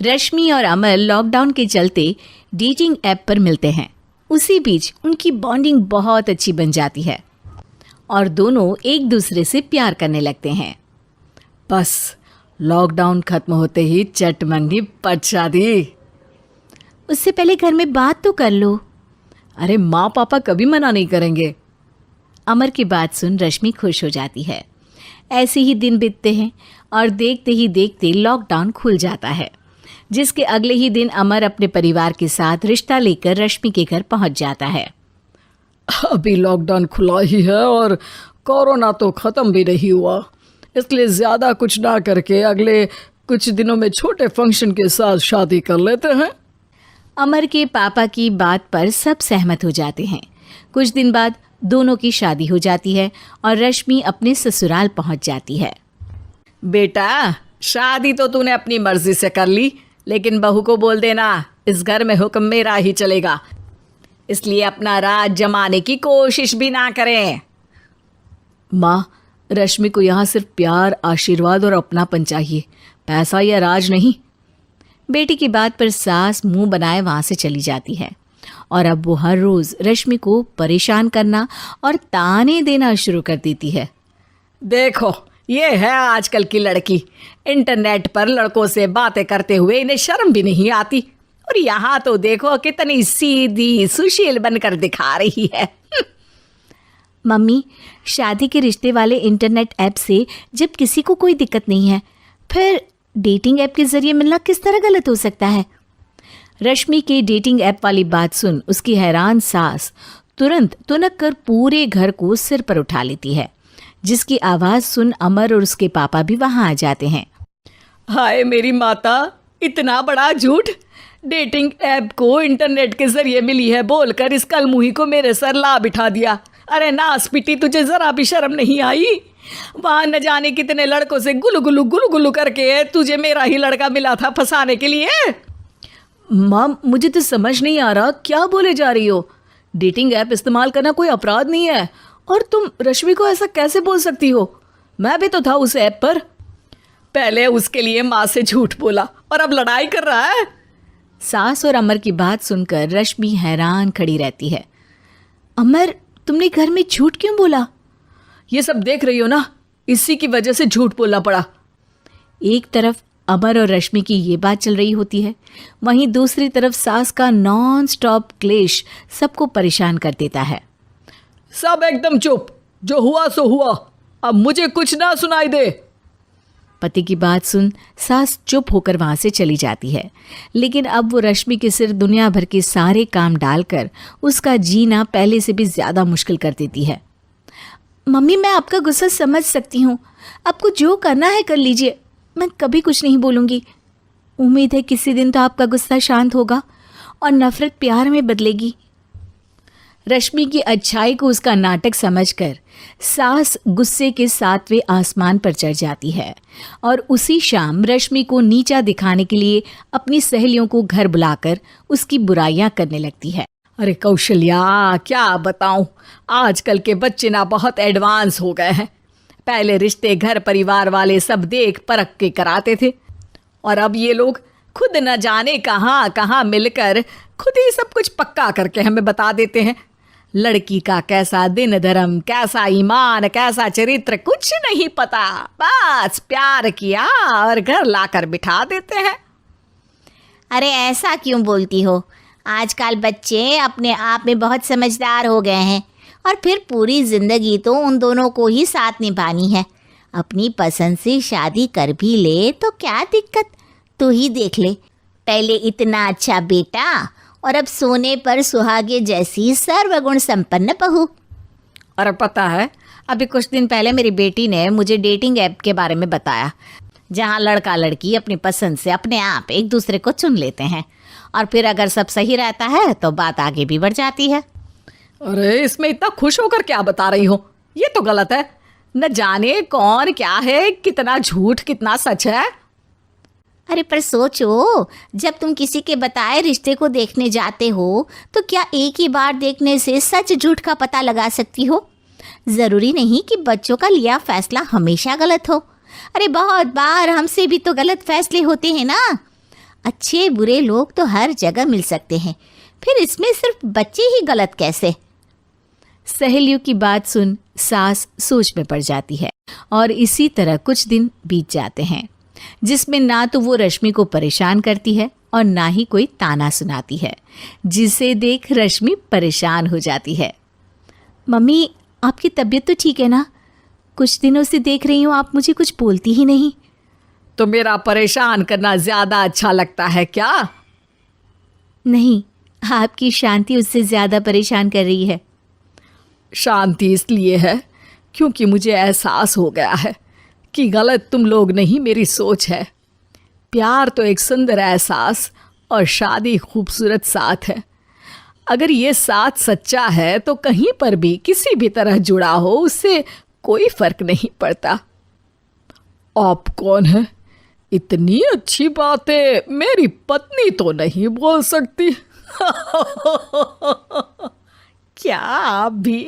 रश्मि और अमर लॉकडाउन के चलते डेटिंग ऐप पर मिलते हैं। उसी बीच उनकी बॉन्डिंग बहुत अच्छी बन जाती है और दोनों एक दूसरे से प्यार करने लगते हैं। बस लॉकडाउन खत्म होते ही चट मंगी पट शादी। उससे पहले घर में बात तो कर लो। अरे माँ पापा कभी मना नहीं करेंगे। अमर की बात सुन रश्मि खुश हो जाती है। ऐसे ही दिन बीतते हैं और देखते ही देखते लॉकडाउन खुल जाता है, जिसके अगले ही दिन अमर अपने परिवार के साथ रिश्ता लेकर रश्मि के घर पहुंच जाता है। अभी लॉकडाउन खुला ही है और कोरोना तो ख़त्म भी नहीं हुआ, इसलिए ज़्यादा कुछ ना करके अगले कुछ दिनों में छोटे फंक्शन के साथ शादी कर लेते हैं। अमर के पापा की बात पर सब सहमत हो जाते हैं। कुछ दिन बाद दोनों की शादी हो जाती है और रश्मि अपने ससुराल पहुंच जाती है। बेटा, शादी तो तूने अपनी मर्जी से कर ली, लेकिन बहू को बोल देना इस घर में हुक्म मेरा ही चलेगा, इसलिए अपना राज जमाने की कोशिश भी ना करें। माँ, रश्मि को यहाँ सिर्फ प्यार, आशीर्वाद और अपनापन चाहिए, पैसा या राज नहीं। बेटी की बात पर सास मुंह बनाए वहाँ से चली जाती है और अब वो हर रोज़ रश्मि को परेशान करना और ताने देना शुरू कर देती है। देखो, ये है आजकल की लड़की, इंटरनेट पर लड़कों से बातें करते हुए इन्हें शर्म भी नहीं आती, और यहाँ तो देखो कितनी सीधी सुशील बनकर दिखा रही है। मम्मी, शादी के रिश्ते वाले इंटरनेट ऐप से जब किसी को कोई दिक्कत नहीं है, फिर डेटिंग ऐप के जरिए मिलना किस तरह गलत हो सकता है? रश्मि के डेटिंग ऐप वाली बात सुन उसकी हैरान सास तुरंत तुनक कर पूरे घर को सिर पर उठा लेती है, जिसकी आवाज़ सुन अमर और उसके पापा भी वहाँ आ जाते हैं। हाय मेरी माता, इतना बड़ा झूठ! डेटिंग ऐप को इंटरनेट के जरिए मिली है बोलकर इस कलमुही को मेरे सर ला बिठा दिया। अरे नास पिटी, तुझे जरा भी शर्म नहीं आई? वहाँ न जाने कितने लड़कों से गुलू गुलू करके तुझे मेरा ही लड़का मिला था फंसाने के लिए। माँ, मुझे तो समझ नहीं आ रहा क्या बोले जा रही हो। डेटिंग ऐप इस्तेमाल करना कोई अपराध नहीं है, और तुम रश्मि को ऐसा कैसे बोल सकती हो? मैं भी तो था उस ऐप पर। पहले उसके लिए माँ से झूठ बोला और अब लड़ाई कर रहा है। सास और अमर की बात सुनकर रश्मि हैरान खड़ी रहती है। अमर, तुमने घर में झूठ क्यों बोला? ये सब देख रही हो ना, इसी की वजह से झूठ बोलना पड़ा। एक तरफ अमर और रश्मि की ये बात चल रही होती है, वहीं दूसरी तरफ सास का नॉन स्टॉप क्लेश सबको परेशान कर देता है। सब एकदम चुप, जो हुआ सो हुआ, अब मुझे कुछ ना सुनाई दे। पति की बात सुन सास चुप होकर वहाँ से चली जाती है, लेकिन अब वो रश्मि के सिर दुनिया भर के सारे काम डालकर उसका जीना पहले से भी ज़्यादा मुश्किल कर देती है। मम्मी, मैं आपका गुस्सा समझ सकती हूँ, आपको जो करना है कर लीजिए, मैं कभी कुछ नहीं बोलूँगी। उम्मीद है किसी दिन तो आपका गुस्सा शांत होगा और नफ़रत प्यार में बदलेगी। रश्मि की अच्छाई को उसका नाटक समझकर सास गुस्से के 7वें आसमान पर चढ़ जाती है और उसी शाम रश्मि को नीचा दिखाने के लिए अपनी सहेलियों को घर बुलाकर उसकी बुराइयां करने लगती है। अरे कौशल्या, क्या बताऊं, आजकल के बच्चे ना बहुत एडवांस हो गए हैं। पहले रिश्ते घर परिवार वाले सब देख परख के कराते थे, और अब ये लोग खुद न जाने कहाँ कहाँ मिलकर खुद ही सब कुछ पक्का करके हमें बता देते हैं। लड़की का कैसा दिन धर्म, कैसा ईमान, कैसा चरित्र कुछ नहीं पता, बस प्यार किया और घर लाकर बिठा देते हैं। अरे ऐसा क्यों बोलती हो? आजकल बच्चे अपने आप में बहुत समझदार हो गए हैं, और फिर पूरी ज़िंदगी तो उन दोनों को ही साथ निभानी है। अपनी पसंद से शादी कर भी ले तो क्या दिक्कत? तू ही देख ले, पहले इतना अच्छा बेटा और अब सोने पर सुहागे जैसी सर्वगुण संपन्न बहू। और पता है, अभी कुछ दिन पहले मेरी बेटी ने मुझे डेटिंग ऐप के बारे में बताया, जहाँ लड़का लड़की अपनी पसंद से अपने आप एक दूसरे को चुन लेते हैं, और फिर अगर सब सही रहता है तो बात आगे भी बढ़ जाती है। अरे इसमें इतना खुश होकर क्या बता रही हो? ये तो गलत है। न जाने कौन क्या है, कितना झूठ कितना सच है। अरे पर सोचो, जब तुम किसी के बताए रिश्ते को देखने जाते हो तो क्या एक ही बार देखने से सच झूठ का पता लगा सकती हो? ज़रूरी नहीं कि बच्चों का लिया फैसला हमेशा गलत हो। अरे बहुत बार हमसे भी तो गलत फैसले होते हैं ना। अच्छे बुरे लोग तो हर जगह मिल सकते हैं, फिर इसमें सिर्फ बच्चे ही गलत कैसे? सहेलियों की बात सुन सास सोच में पड़ जाती है और इसी तरह कुछ दिन बीत जाते हैं, जिसमें ना तो वो रश्मि को परेशान करती है और ना ही कोई ताना सुनाती है, जिसे देख रश्मि परेशान हो जाती है। मम्मी, आपकी तबीयत तो ठीक है ना? कुछ दिनों से देख रही हूँ आप मुझे कुछ बोलती ही नहीं। तो मेरा परेशान करना ज्यादा अच्छा लगता है क्या? नहीं, आपकी शांति उससे ज्यादा परेशान कर रही है। शांति इसलिए है क्योंकि मुझे एहसास हो गया है कि गलत तुम लोग नहीं, मेरी सोच है। प्यार तो एक सुंदर एहसास और शादी खूबसूरत साथ है। अगर ये साथ सच्चा है तो कहीं पर भी किसी भी तरह जुड़ा हो, उससे कोई फर्क नहीं पड़ता। आप कौन है? इतनी अच्छी बातें मेरी पत्नी तो नहीं बोल सकती। क्या आप भी?